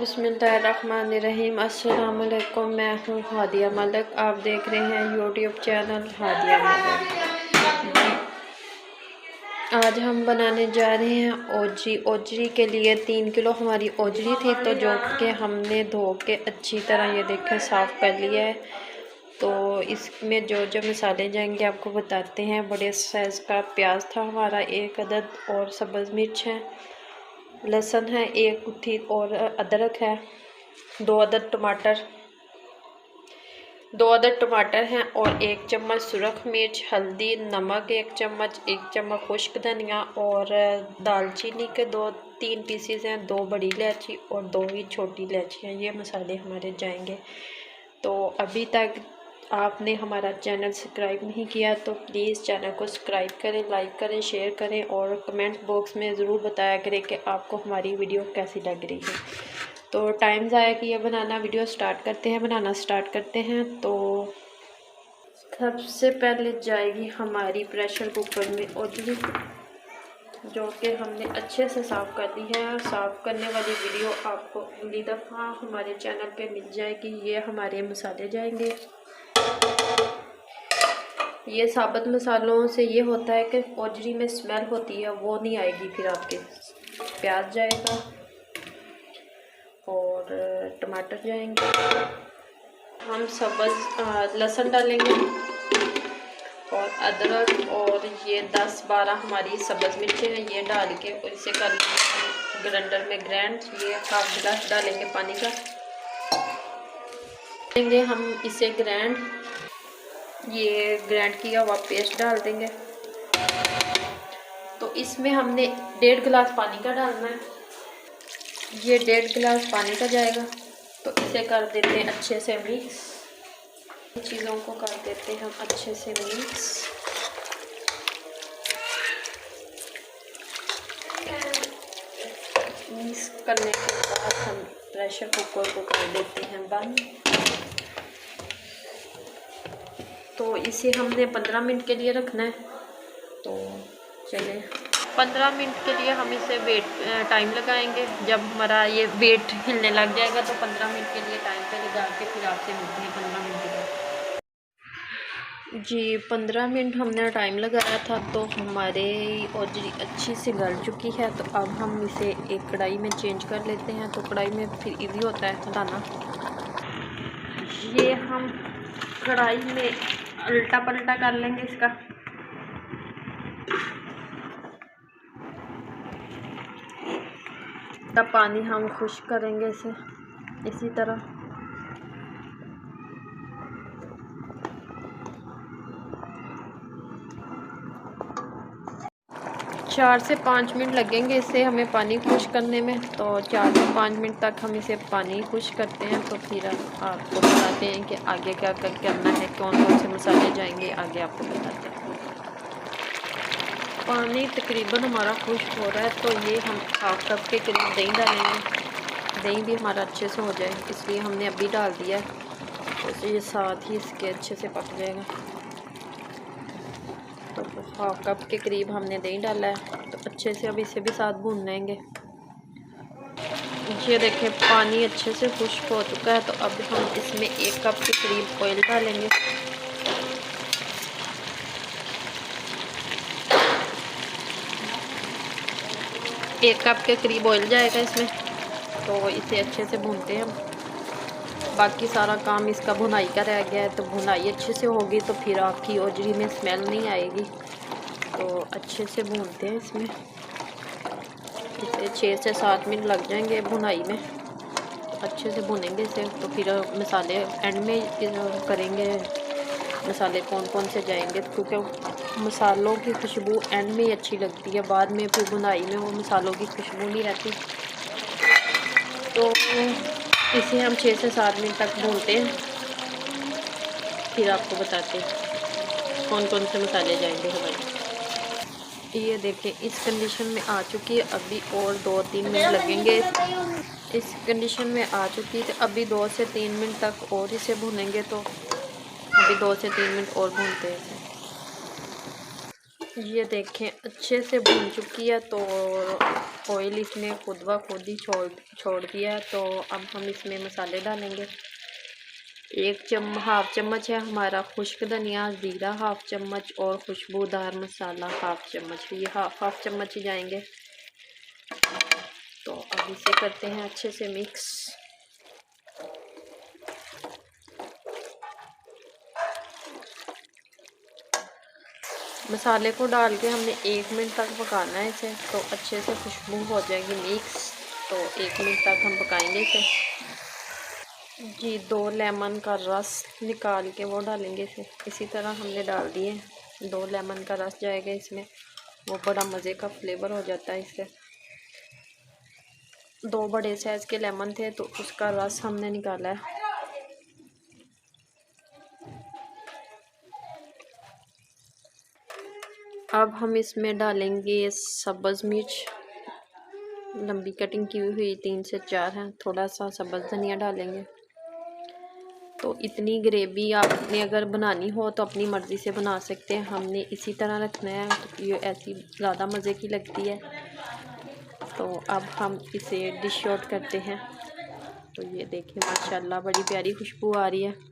बिस्मिल्लाहिर्रहमानिर्रहीम। अस्सलाम वालेकुम। मैं हूँ हादिया मलिक। आप देख रहे हैं यूट्यूब चैनल हादिया मलिक। आज हम बनाने जा रहे हैं ओजरी। ओजरी के लिए 3 किलो हमारी ओजरी थी, तो जो कि हमने धो के अच्छी तरह ये देखें साफ़ कर लिया है। तो इसमें जो जो मसाले जाएंगे आपको बताते हैं। बड़े साइज़ का प्याज था हमारा 1 अदद, और सब्ज़ मिर्च है, लहसुन है 1 गुत्थी, और अदरक है 2 अदद टमाटर, 2 अदद टमाटर हैं, और 1 चम्मच सुरख मिर्च, हल्दी, नमक 1 चम्मच, 1 चम्मच खुश्क धनिया, और दालचीनी के 2-3 पीसीज हैं, 2 बड़ी इलायची और 2 ही छोटी इलायची हैं। ये मसाले हमारे जाएंगे। तो अभी तक आपने हमारा चैनल सब्सक्राइब नहीं किया तो प्लीज़ चैनल को सब्सक्राइब करें, लाइक करें, शेयर करें, और कमेंट बॉक्स में ज़रूर बताया करें कि आपको हमारी वीडियो कैसी लग रही है। तो टाइम ज़ाया किया बनाना, वीडियो स्टार्ट करते हैं, बनाना स्टार्ट करते हैं। तो सबसे पहले जाएगी हमारी प्रेशर कुकर में ओजरी, जो कि हमने अच्छे से साफ़ कर ली है। साफ़ करने वाली वीडियो आपको अगली दफ़ा हमारे चैनल पे मिल जाएगी। ये हमारे मसाले जाएंगे। ये साबुत मसालों से ये होता है कि ओजरी में स्मेल होती है, वो नहीं आएगी फिर आपके। प्याज जाएगा, और टमाटर जाएंगे, हम सब्ज़ लहसुन डालेंगे, और अदरक, और ये 10-12 हमारी सब्ज़ मिर्चें हैं, ये डाल के और इसे कर लेंगे ग्राइंडर में ग्राइंड। ये हाफ गिलास डालेंगे पानी का, देंगे हम इसे ग्राइंड। ये ग्राइंड किया हुआ पेस्ट डाल देंगे। तो इसमें हमने 1.5 गिलास पानी का डालना है। ये 1.5 गिलास पानी का जाएगा। तो इसे कर देते हैं अच्छे से मिक्स। चीज़ों को कर देते हैं हम अच्छे से मिक्स। मिक्स करने के बाद हम प्रेशर कुकर को कर देते हैं बंद। तो इसे हमने 15 मिनट के लिए रखना है। तो चले 15 मिनट के लिए हम इसे टाइम लगाएंगे। जब हमारा ये वेट हिलने लग जाएगा तो 15 मिनट के लिए टाइम पे लगा के फिर आपसे मिलते हैं 15 मिनट के बाद। जी 15 मिनट हमने टाइम लगाया था, तो हमारे ओजरी अच्छी से गल चुकी है। तो अब हम इसे एक कढ़ाई में चेंज कर लेते हैं। तो कढ़ाई में फिर इजी होता है हटाना। ये हम कढ़ाई में उल्टा पलटा कर लेंगे इसका। तब पानी हम खुश्क करेंगे इसे इसी तरह। चार से 5 मिनट लगेंगे इसे हमें पानी खुश्क करने में। तो 4 से 5 मिनट तक हम इसे पानी खुश्क करते हैं। तो फिर आपको बताते हैं कि आगे क्या करना है, कौन कौन से मसाले जाएंगे, आगे आपको बताते हैं। पानी तकरीबन हमारा खुश्क हो रहा है, तो ये हम हाफ कप के करीब दही डालेंगे। दही भी हमारा अच्छे से हो जाए, इसलिए हमने अभी डाल दिया है। तो ये साथ ही इसके अच्छे से पक जाएगा। तो हाफ कप के करीब हमने दही डाला है। तो अच्छे से अब इसे भी साथ भून लेंगे। ये देखें पानी अच्छे से खुश्क हो चुका है। तो अब हम इसमें 1 कप के करीब ऑयल डालेंगे। एक कप के करीब ऑयल जाएगा इसमें। तो इसे अच्छे से भूनते हैं हम। बाकी सारा काम इसका भुनाई का रह गया है। तो भुनाई अच्छे से होगी तो फिर आपकी ओजरी में स्मेल नहीं आएगी। तो अच्छे से भूनते हैं इसमें। इसे 6 से 7 मिनट लग जाएंगे भुनाई में। तो अच्छे से भुनेंगे इसे। तो फिर मसाले एंड में करेंगे, मसाले कौन कौन से जाएंगे, क्योंकि मसालों की खुशबू एंड में ही अच्छी लगती है। बाद में फिर भुनाई में वो मसालों की खुशबू नहीं रहती। तो इसे हम 6 से 7 मिनट तक भूनते हैं, फिर आपको बताते हैं कौन कौन से मसाले जाएंगे हमारे। ये देखें इस कंडीशन में आ चुकी है। अभी और 2-3 मिनट लगेंगे। इस कंडीशन में आ चुकी है। तो अभी 2 से 3 मिनट तक और इसे भूनेंगे। तो अभी 2 से 3 मिनट और भूनते हैं इसे। ये देखें अच्छे से भून चुकी है, तो ऑयल इसने खुद ब खुद ही छोड़ दिया। तो अब हम इसमें मसाले डालेंगे। हाफ चम्मच है हमारा खुश्क धनिया ज़ीरा, हाफ चम्मच, और खुशबूदार मसाला हाफ चम्मच। ये हाफ चम्मच ही जाएंगे। तो अब इसे करते हैं अच्छे से मिक्स। मसाले को डाल के हमने 1 मिनट तक पकाना है इसे, तो अच्छे से खुशबू हो जाएगी मिक्स। तो 1 मिनट तक हम पकाएंगे इसे। जी 2 लेमन का रस निकाल के वो डालेंगे इसे। इसी तरह हमने डाल दिए, 2 लेमन का रस जाएगा इसमें, वो बड़ा मज़े का फ्लेवर हो जाता है इससे। 2 बड़े साइज़ के लेमन थे, तो उसका रस हमने निकाला है। अब हम इसमें डालेंगे सब्ज़ मिर्च, लंबी कटिंग की हुई 3 से 4 हैं। थोड़ा सा सब्ज़ धनिया डालेंगे। तो इतनी ग्रेवी आपने अगर बनानी हो तो अपनी मर्ज़ी से बना सकते हैं, हमने इसी तरह रखना है, तो ये ऐसी ज़्यादा मज़े की लगती है। तो अब हम इसे डिश आउट करते हैं। तो ये देखिए माशाल्लाह बड़ी प्यारी खुशबू आ रही है।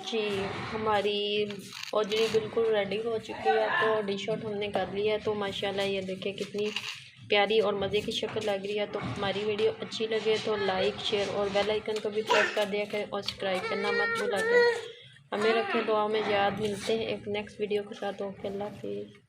जी हमारी ओजरी बिल्कुल रेडी हो चुकी है। तो डिश आउट हमने कर लिया है। तो माशाल्लाह ये देखिए कितनी प्यारी और मज़े की शक्ल लग रही है। तो हमारी वीडियो अच्छी लगे तो लाइक शेयर और बेल आइकन को भी प्रेस कर दिया करें और सब्सक्राइब करना मत भूला करें। हमें रखें दुआ में याद। मिलते हैं एक नेक्स्ट वीडियो के साथ। ओके, अल्लाह हाफिज़।